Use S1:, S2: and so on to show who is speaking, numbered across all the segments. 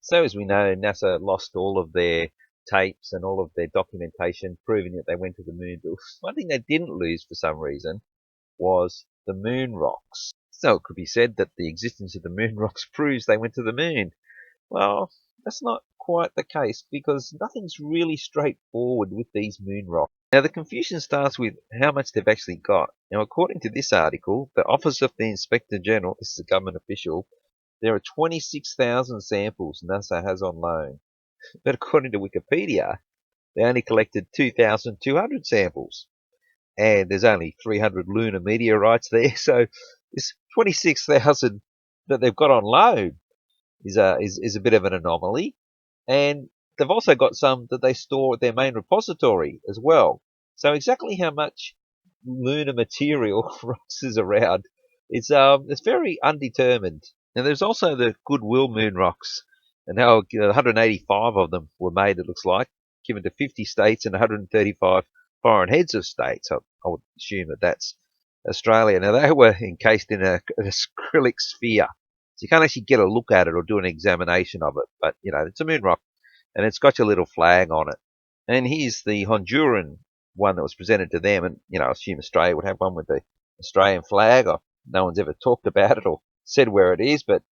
S1: So as we know, NASA lost all of their tapes and all of their documentation proving that they went to the moon. But one thing they didn't lose for some reason was the moon rocks. So it could be said that the existence of the moon rocks proves they went to the moon. Well, that's not quite the case because nothing's really straightforward with these moon rocks. Now, the confusion starts with how much they've actually got. Now, according to this article, the Office of the Inspector General, this is a government official, there are 26,000 samples NASA has on loan. But according to Wikipedia, they only collected 2,200 samples. And there's only 300 lunar meteorites there. So this 26,000 that they've got on loan is a bit of an anomaly. And they've also got some that they store at their main repository as well. So exactly how much lunar material rocks is around, it's very undetermined. Now there's also the Goodwill moon rocks, and now 185 of them were made. It looks like given to 50 states and 135 foreign heads of states. I would assume that that's Australia. Now they were encased in a acrylic sphere, so you can't actually get a look at it or do an examination of it. But it's a moon rock, and it's got your little flag on it. And here's the Honduran one that was presented to them, and I assume Australia would have one with the Australian flag. Or no one's ever talked about it or said where it is, but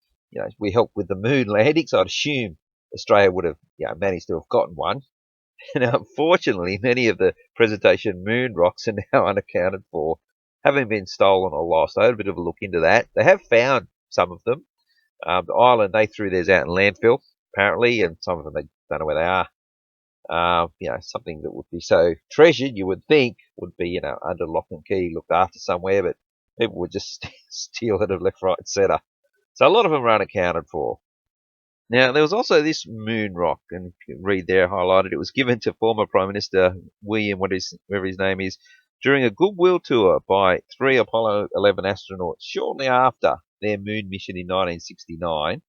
S1: we helped with the moon landing, so I'd assume Australia would have managed to have gotten one. And unfortunately, many of the presentation moon rocks are now unaccounted for, having been stolen or lost. I had a bit of a look into that. They have found some of them. The island, they threw theirs out in landfill, apparently, and some of them, they don't know where they are. Something that would be so treasured, you would think, would be, under lock and key, looked after somewhere, but people would just steal it of left, right, and centre. So a lot of them are unaccounted for. Now, there was also this moon rock, and you can read there highlighted. It was given to former Prime Minister William, whatever his name is, during a goodwill tour by 3 Apollo 11 astronauts shortly after their moon mission in 1969.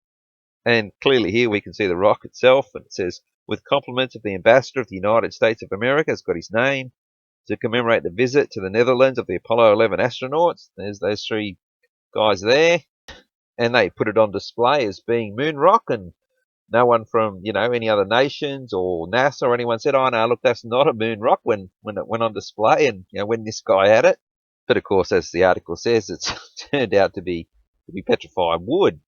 S1: And clearly here we can see the rock itself, and it says, with compliments of the Ambassador of the United States of America, it's got his name, to commemorate the visit to the Netherlands of the Apollo 11 astronauts. There's those 3 guys there. And they put it on display as being moon rock, and no one from any other nations or NASA or anyone said, "Oh no, look, that's not a moon rock," when it went on display, and when this guy had it. But of course, as the article says, it's turned out to be petrified wood.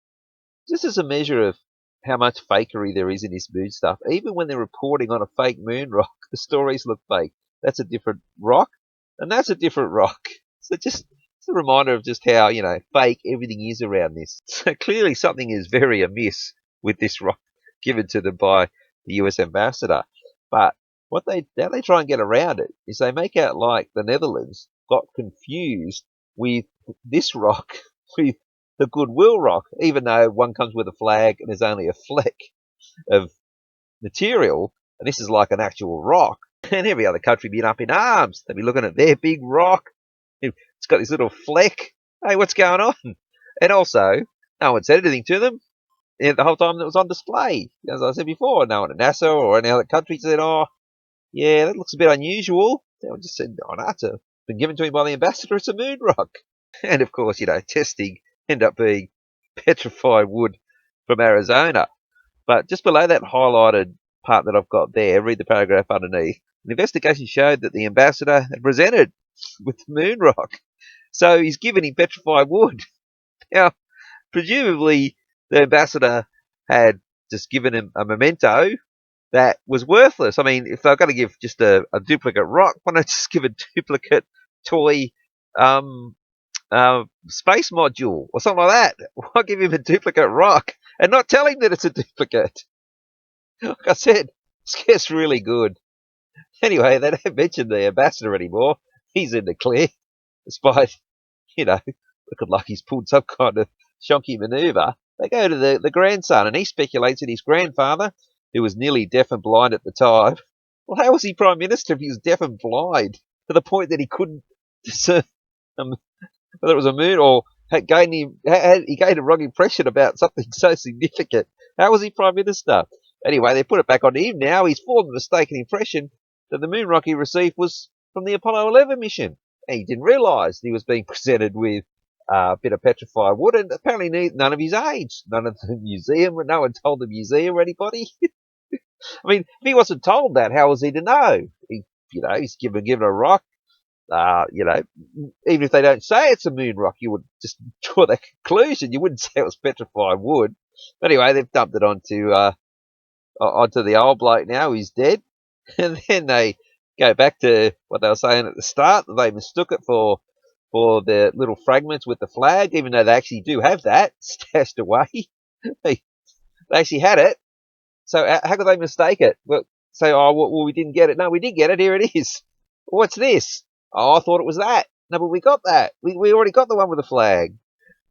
S1: Just as a measure of how much fakery there is in this moon stuff, even when they're reporting on a fake moon rock, the stories look fake. That's a different rock, and that's a different rock. So just it's a reminder of just how fake everything is around this. So clearly something is very amiss with this rock given to them by the US ambassador. But how they try and get around it is they make out like the Netherlands got confused with this rock with the Goodwill rock, even though one comes with a flag and there's only a fleck of material, and this is like an actual rock. And every other country being up in arms. They'd be looking at their big rock. It's got this little fleck. Hey, what's going on? And also, no one said anything to them the whole time that it was on display. As I said before, no one at NASA or any other country said, "Oh, yeah, that looks a bit unusual." They just said, "Oh, no, it's been given to me by the ambassador. It's a moon rock." And of course, testing ended up being petrified wood from Arizona. But just below that highlighted part that I've got there, read the paragraph underneath. An investigation showed that the ambassador had presented with the moon rock. So he's given him petrified wood. Now, presumably, the ambassador had just given him a memento that was worthless. I mean, if they're going to give just a duplicate rock, why not just give a duplicate toy space module or something like that? Why give him a duplicate rock and not tell him that it's a duplicate? Like I said, this gets really good. Anyway, they don't mention the ambassador anymore. He's in the clear, despite, looking like he's pulled some kind of shonky maneuver. They go to the grandson, and he speculates that his grandfather, who was nearly deaf and blind at the time, well, how was he Prime Minister if he was deaf and blind to the point that he couldn't discern whether it was a moon or he gave a wrong impression about something so significant? How was he Prime Minister? Anyway, they put it back on him now. He's formed the mistaken impression that the moon rock he received was from the Apollo 11 mission. And he didn't realise he was being presented with bit of petrified wood, and apparently none of his age, none of the museum, no one told the museum or anybody. I mean, if he wasn't told that, how was he to know? He's given a rock. Even if they don't say it's a moon rock, you would just draw that conclusion. You wouldn't say it was petrified wood. But anyway, they've dumped it onto the old bloke now. He's dead. And then they go back to what they were saying at the start. They mistook it for the little fragments with the flag, even though they actually do have that stashed away. they, they actually had it. So how could they mistake it? Well, say, oh, well, we didn't get it. No, we did get it. Here it is. What's this? Oh, I thought it was that. No, but we got that. We already got the one with the flag.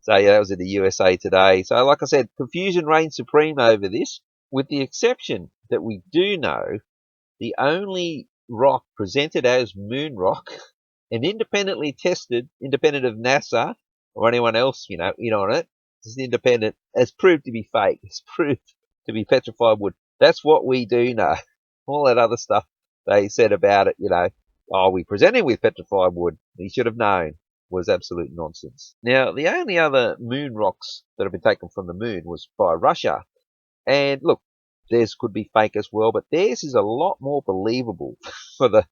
S1: So yeah, that was in the USA Today. So like I said, confusion reigns supreme over this, with the exception that we do know the only rock presented as moon rock and independently tested, independent of NASA or anyone else, in on it, it's independent, has proved to be fake. It's proved to be petrified wood. That's what we do know. All that other stuff they said about it, oh, we presented with petrified wood, he should have known, was absolute nonsense. Now, the only other moon rocks that have been taken from the moon was by Russia. And look, theirs could be fake as well, but theirs is a lot more believable for the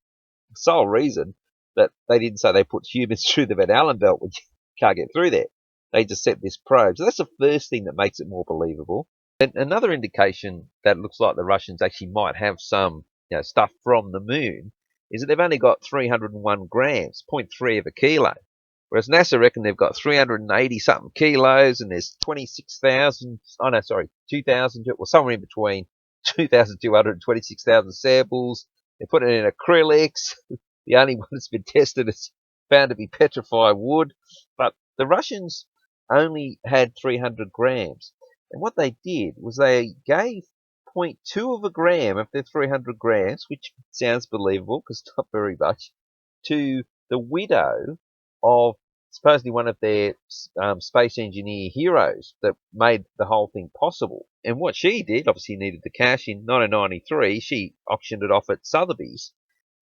S1: sole reason that they didn't say they put humans through the Van Allen belt when you can't get through there. They just set this probe. So that's the first thing that makes it more believable. And another indication that looks like the Russians actually might have some stuff from the moon is that they've only got 301 grams, 0.3 of a kilo. Whereas NASA reckon they've got 380 something kilos, and there's 26,000, 2,000, well, somewhere in between 2,200 and 26,000 samples. They're putting it in acrylics. The only one that's been tested is found to be petrified wood. But the Russians only had 300 grams. And what they did was they gave 0.2 of a gram of their 300 grams, which sounds believable because not very much, to the widow of supposedly one of their space engineer heroes that made the whole thing possible. And what she did, obviously needed the cash. In 1993, she auctioned it off at Sotheby's.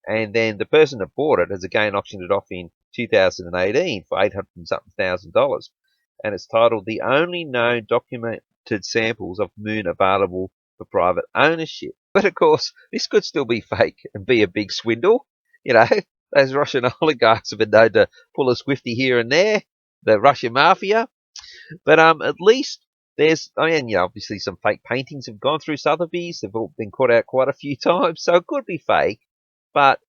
S1: And then the person that bought it has again auctioned it off in 2018 for $800,000. And it's titled "The Only Known Documented Samples of Moon Available for Private Ownership." But of course, this could still be fake and be a big swindle. Those Russian oligarchs have been known to pull a swifty here and there, the Russian mafia. But at least there's, obviously some fake paintings have gone through Sotheby's. They've all been caught out quite a few times, so it could be fake. But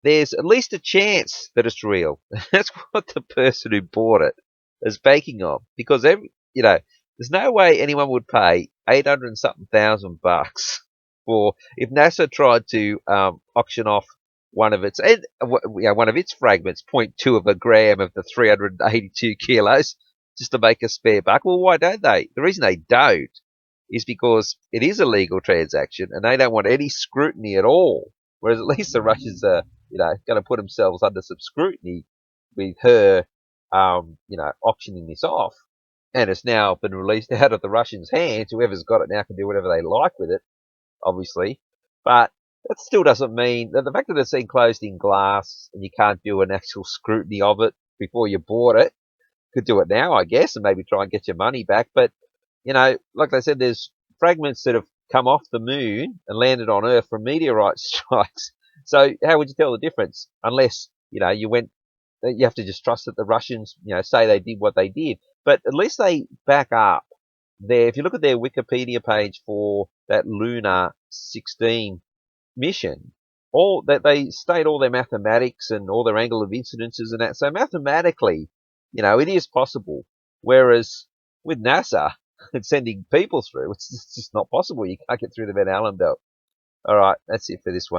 S1: there's at least a chance that it's real. That's what the person who bought it is banking on, because there's no way anyone would pay 800 and something thousand bucks for if NASA tried to auction off one of its fragments, 0.2 of a gram of the 382 kilos, just to make a spare buck. Well, why don't they? The reason they don't is because it is a legal transaction and they don't want any scrutiny at all. Whereas at least the Russians are, going to put themselves under some scrutiny with her, auctioning this off. And it's now been released out of the Russians' hands. Whoever's got it now can do whatever they like with it, obviously. But that still doesn't mean that the fact that it's enclosed in glass and you can't do an actual scrutiny of it before you bought it. Could do it now, I guess, and maybe try and get your money back. But, like I said, there's fragments that have come off the moon and landed on Earth from meteorite strikes. So how would you tell the difference? Unless, you have to just trust that the Russians, say they did what they did. But at least they back up if you look at their Wikipedia page for that Lunar 16 mission, all that they state all their mathematics and all their angle of incidences and that. So mathematically, it is possible. Whereas with NASA and sending people through, it's just not possible. You can't get through the Van Allen belt. All right, that's it for this one.